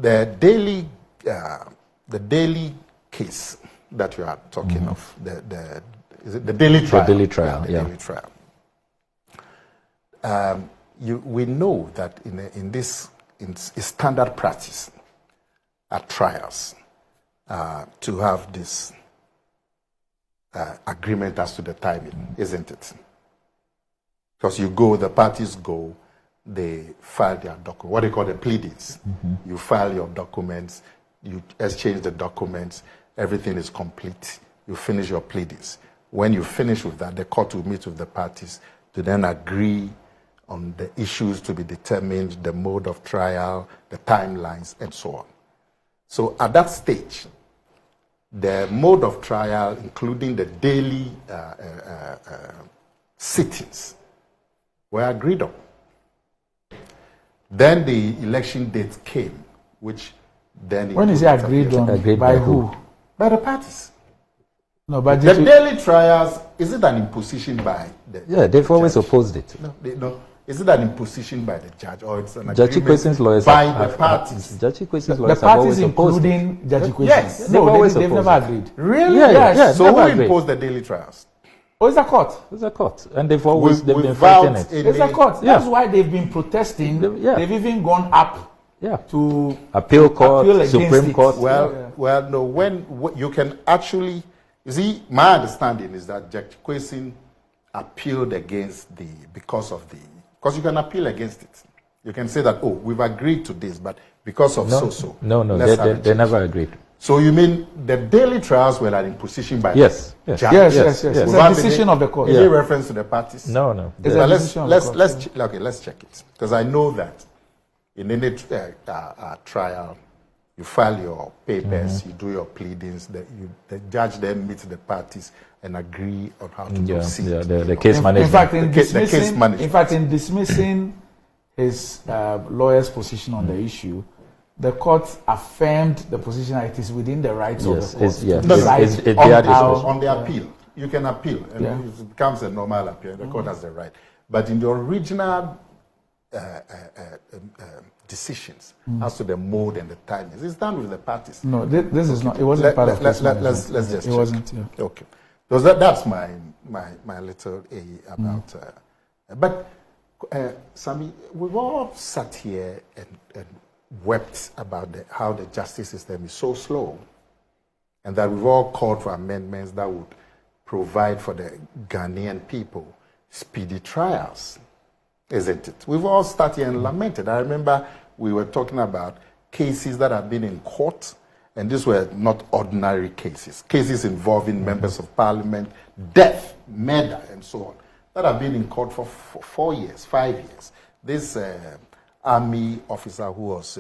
the daily case that you are talking of, is it the daily trial? The daily trial, the daily trial. We know that in standard practice at trials to have this agreement as to the timing, isn't it? Because the parties go, they file their document, what they call the pleadings. You file your documents, you exchange the documents, everything is complete. You finish your pleadings. When you finish with that, the court will meet with the parties to then agree on the issues to be determined, the mode of trial, the timelines, and so on. So at that stage, the mode of trial, including the daily sittings, were agreed on. Then the election date came, which then... When is it agreed on? By who? By the parties. No, but the daily trials, is it an imposition by the Yeah, they've always judge? opposed it. No. Is it an imposition by the judge, or it's an Gyakye Quayson's lawyers by the parties? Gyakye Quayson's the lawyers have always parties opposed it. including Gyakye Quayson? Yes. No, they've never agreed. Really? Yeah, Yes. yeah, So never who agreed. imposed the daily trials? Oh, it's a court. It's a court, and they've always been Without fighting it. any- It's a court. Yeah. That's why they've been protesting. Yeah. They've even gone up Yeah, to appeal court, appeal against Supreme it. Court. Well, no. When you can actually, you see, my understanding is that Gyakye Quayson appealed against because you can appeal against it. You can say that, oh, we've agreed to this, but because of No, they never agreed. So you mean the daily trials were an imposition by Yes, the yes. judge? Yes. It's Without a decision of the court. Is it reference to the parties? No. It's But a decision of the court. let's check it, because I know that in any trial, you file your papers, you do your pleadings, the judge then meets the parties and agree on how to proceed. Yeah, the case management. In fact, in dismissing his lawyer's position on the issue, the court affirmed the position that it is within the rights of the court to decide on the appeal. You can appeal, and it becomes a normal appeal. The court has the right. But in the original decisions as to the mode and the timings, it's done with the parties. No, this is not. It wasn't part of let's just it check. wasn't. Yeah. Okay. So that's my little about. But Sami, we've all sat here and wept about how the justice system is so slow, and that we've all called for amendments that would provide for the Ghanaian people speedy trials, isn't it? We've all sat here and lamented. I remember we were talking about cases that have been in court, and these were not ordinary cases involving members of parliament, death, murder, and so on, that have been in court for 4 years, 5 years. This army officer who was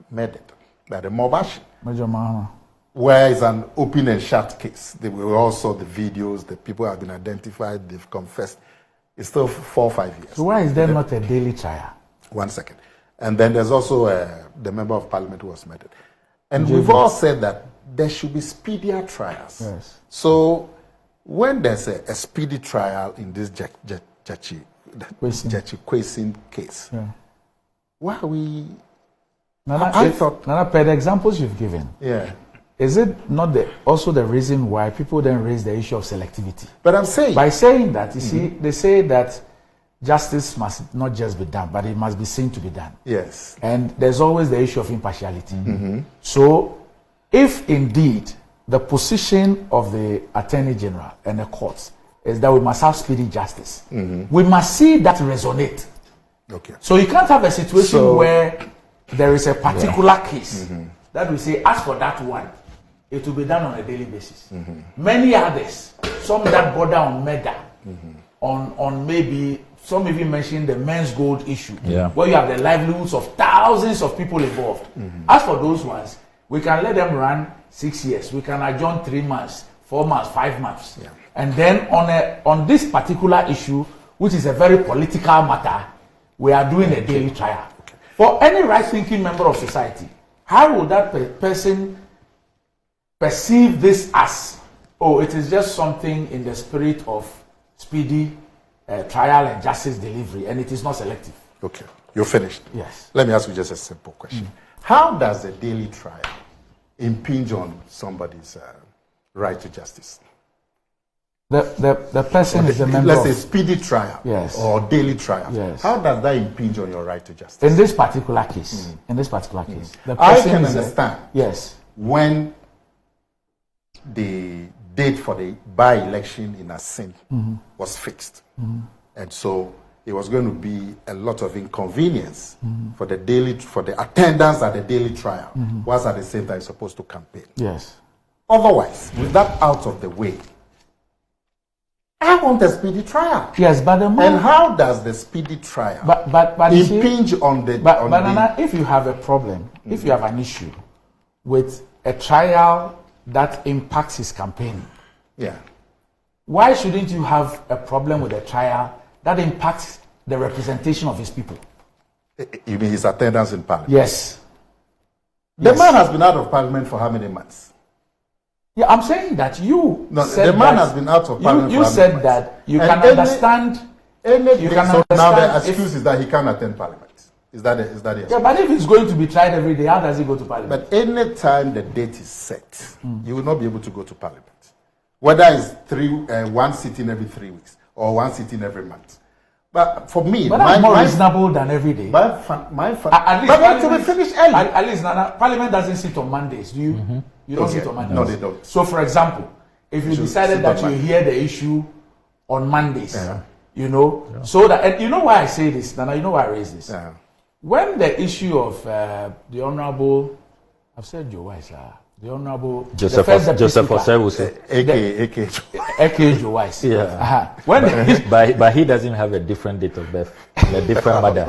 murdered by the Mobashi, Major Mahama, where it's an open and shut case. We all saw the videos, the people have been identified, they've confessed. It's still 4 or 5 years. So why is there not a daily trial? 1 second. And then there's also the member of parliament who was murdered. And we've all said that there should be speedier trials. Yes. So when there's a speedy trial in this Gyakye Quayson case, why are we... Nana, per the examples you've given, is it not also the reason why people then raise the issue of selectivity? But I'm saying... By saying that, you see, they say that justice must not just be done, but it must be seen to be done. Yes. And there's always the issue of impartiality. So, if indeed the position of the Attorney General and the courts is that we must have speedy justice, we must see that resonate. Okay. So you can't have a situation where there is a particular case that we say, as for that one, it will be done on a daily basis. Many others, some that border on murder, on maybe, some even mention the men's gold issue, where you have the livelihoods of thousands of people involved. As for those ones, we can let them run 6 years. We can adjourn 3 months, 4 months, 5 months. And then on this particular issue, which is a very political matter, we are doing a daily trial. For any right-thinking member of society, how would that person perceive this as, oh, it is just something in the spirit of speedy trial and justice delivery, and it is not selective? Okay. You're finished. Yes. Let me ask you just a simple question. How does a daily trial impinge on somebody's right to justice? The person is a member. Let's say speedy trial, yes, or daily trial. Yes. How does that impinge on your right to justice? In this particular case, the I person can is understand. Yes. When the date for the by-election in Asin was fixed, and so it was going to be a lot of inconvenience for the attendance at the daily trial, whilst at the same time supposed to campaign. Yes. Otherwise, with that out of the way, I want a speedy trial. Yes, but and how does the speedy trial impinge on the? But Nana, if you have a problem, if you have an issue with a trial that impacts his campaign, yeah, why shouldn't you have a problem with a trial that impacts the representation of his people? You mean his attendance in parliament? Yes. The man has been out of parliament for how many months? Yeah, I'm saying that you. No, the man has been out of parliament. You said that you can understand. So now the excuse is that he can't attend parliament. Is that it? Yeah, but if he's going to be tried every day, how does he go to parliament? But any time the date is set, you will not be able to go to parliament. Whether it's one sitting every 3 weeks or one sitting every month. But for me, that's more reasonable than every day. But to be finished early. At least, Nana, Parliament doesn't sit on Mondays. Do you? You don't sit on Mondays. No, they don't. So, for example, if you decided that you hear the issue on Mondays, so that, and you know why I say this, Nana, you know why I raise this? Yeah. When the issue of the Honorable, I've said Joe Wise, the Honorable Joseph Osei will say, A.K.A. Joe Wise. Yeah. But he doesn't have a different date of birth, and a different mother,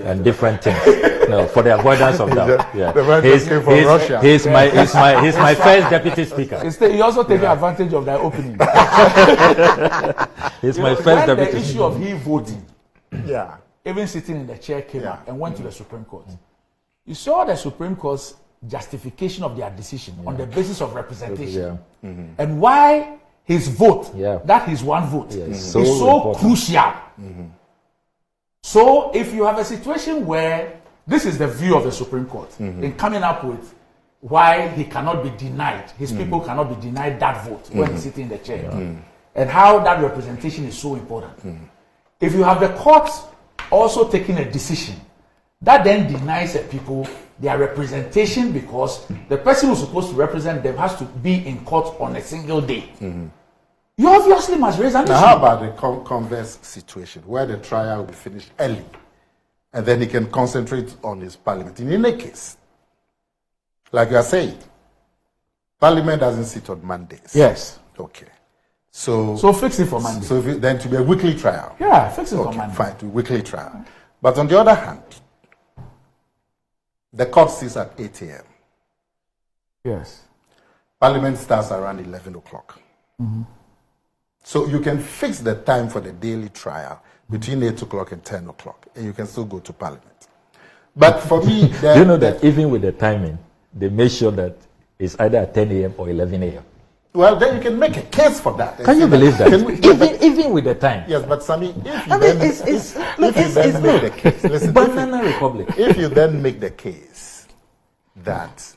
and different things. No, for the avoidance of doubt. Yeah. The man just came from Russia. He's my first deputy speaker. He also taking advantage of that opening. He's my first deputy. The issue of he voting. Yeah. Even sitting in the chair came up and went to the Supreme Court. You saw the Supreme Court's justification of their decision on the basis of representation. And why his vote, that his one vote, is so crucial. So if you have a situation where this is the view of the Supreme Court in coming up with why he cannot be denied, his people cannot be denied that vote when he's sitting in the chair, and how that representation is so important. If you have the courts also taking a decision that then denies the people their representation because the person who's supposed to represent them has to be in court on a single day, you obviously must raise an issue. Now, how about the converse situation where the trial will be finished early and then he can concentrate on his parliament? In any case, like you are saying, parliament doesn't sit on Mondays. Yes. Okay. So fix it for Monday. So then to be a weekly trial. Yeah, fix it for Monday. Fine, to be a weekly trial. But on the other hand, the court sits at 8 a.m. Yes. Parliament starts around 11 o'clock. So you can fix the time for the daily trial between 8 o'clock and 10 o'clock, and you can still go to Parliament. But for me... Do you know that even with the timing, they make sure that it's either at 10 a.m. or 11 a.m.? Well, then you can make a case for that. Can you believe that? Even with the time. Yes, but Sammy, if you then make the case, listen, Banana Republic. If you then make the case that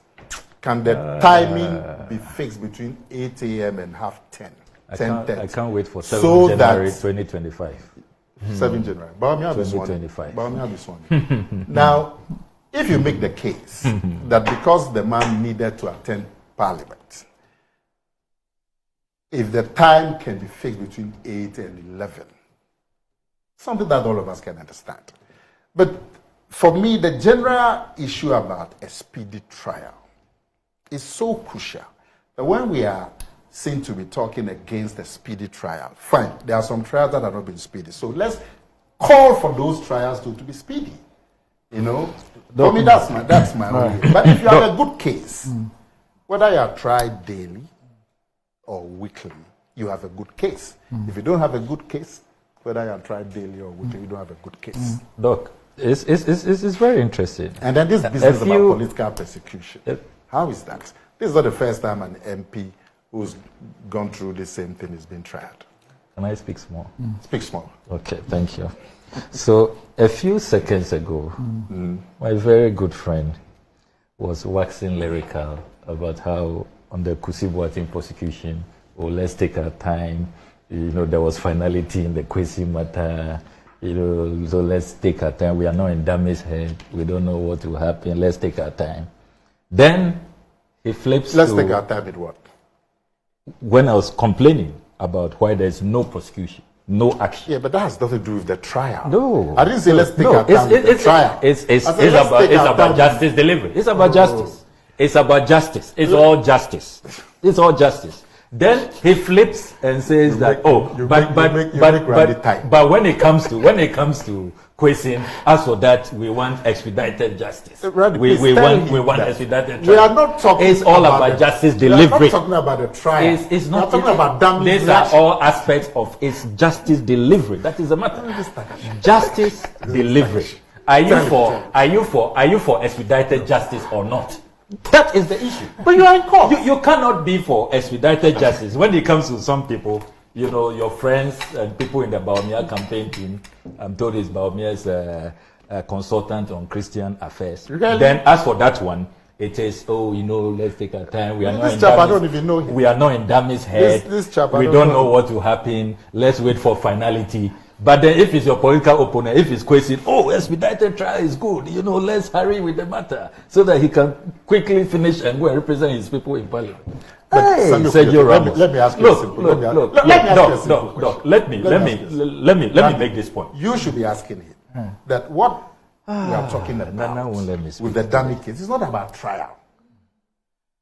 can the timing be fixed between 8 a.m. and half 10? I can't wait for 7 January 2025. 7 January. 2025. Now, if you make the case that because the man needed to attend Parliament, if the time can be fixed between 8 and 11, something that all of us can understand. But for me, the general issue about a speedy trial is so crucial that when we are seen to be talking against a speedy trial, fine, there are some trials that have not been speedy. So let's call for those trials to be speedy. You know, for me, that's my own. But if you have a good case, whether you are tried daily or weekly, you have a good case. If you don't have a good case, whether you are tried daily or weekly, you don't have a good case. Doc, it's very interesting. And then this business about political persecution, how is that? This is not the first time an MP who's gone through the same thing is being tried. Can I speak small? Speak small. Okay, thank you. So, a few seconds ago, my very good friend was waxing lyrical about how on the Kusi Boateng prosecution, let's take our time. There was finality in the Quayson matter. So let's take our time. We are not in Dami's head. We don't know what will happen. Let's take our time. Then he flips. Let's take our time with what? When I was complaining about why there's no prosecution, no action. Yeah, but that has nothing to do with the trial. No. I didn't say let's take our time with the trial. It's about justice delivery. It's about justice. It's about justice. It's all justice. It's all justice. Then he flips and says but when it comes to Quayson, as for that, we want expedited justice. We want expedited trial. We are not talking. It's all about justice delivery. We are not talking about the trial. It's not talking about damage. These are all aspects of its justice delivery. That is the matter. Justice delivery. Are you for expedited justice or not? That is the issue. But you are in court. You cannot be for expedited justice. When it comes to some people, your friends and people in the Baumia campaign team, I'm told it's Baumia's a consultant on Christian affairs. Really? Then as for that one, it is, let's take our time. We are not this chap, I don't even know him. We are not in Dami's head. This chap, we don't know what will happen. Let's wait for finality. But then if it's your political opponent, if it's Quayson, expedited trial is good. Let's hurry with the matter so that he can quickly finish and go and represent his people in parliament. Let me ask you let me make this point. You should be asking him that what we are talking about with the dummy case is not about trial.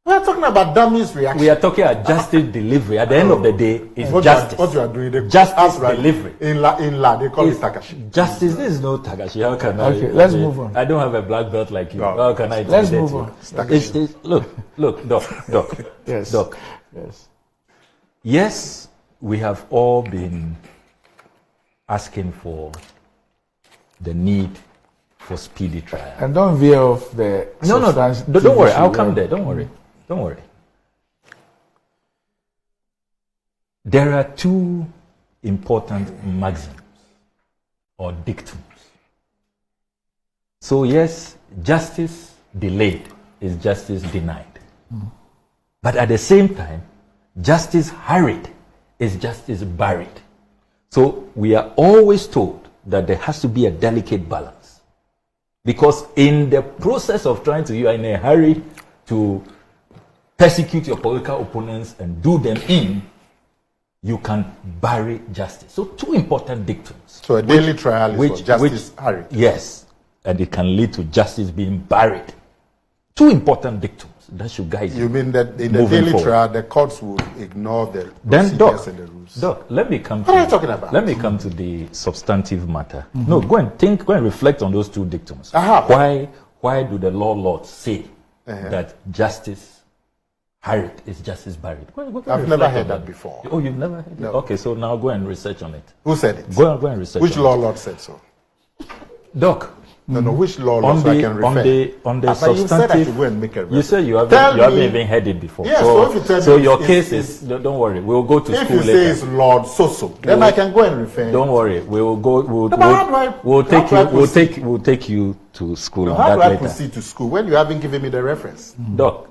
We are talking about Dami's reaction. We are talking about justice delivery. At the end of the day, it's justice. What you are doing, justice delivery. In La, they call it Takashi. Justice. This is no Takashi. How can I? Okay, let's move on. I don't have a black belt like you. No. How can I? Let's move on. Look, Doc. Yes. Doc. Yes. Yes, we have all been asking for the need for speedy trial. And don't veer off the. No. Don't worry. I'll come there. Don't worry. Don't worry. There are two important maxims or dictums. So yes, justice delayed is justice denied. But at the same time, justice hurried is justice buried. So we are always told that there has to be a delicate balance. Because in the process of trying to, you are in a hurry to persecute your political opponents and do them in, you can bury justice. So two important dictums. So a daily trial is for justice hurried. Yes, and it can lead to justice being buried. Two important dictums that should guide you. You mean that in the daily trial, the courts will ignore the procedures and the rules? Doc, let me come. What are you talking about? Let me come to the substantive matter. No, go and reflect on those two dictums. Why do the law lords say that justice hurried is justice buried? I've never heard that before. Oh, you've never heard No. it? Okay, so now go and research on it. Who said it? Go and research. Which on law it. lord said so? Doc. No, which law lord so I can refer? On the But substantive. you said I should go and make a reference. You said you haven't even heard it before. Yes, so if you tell so me your case is, don't worry, we'll go to if school you later. say it's Lord so, then I can go and refer. Don't worry, we'll go. We'll take you to school on How that do I later. proceed to school when you haven't given me the reference? Doc,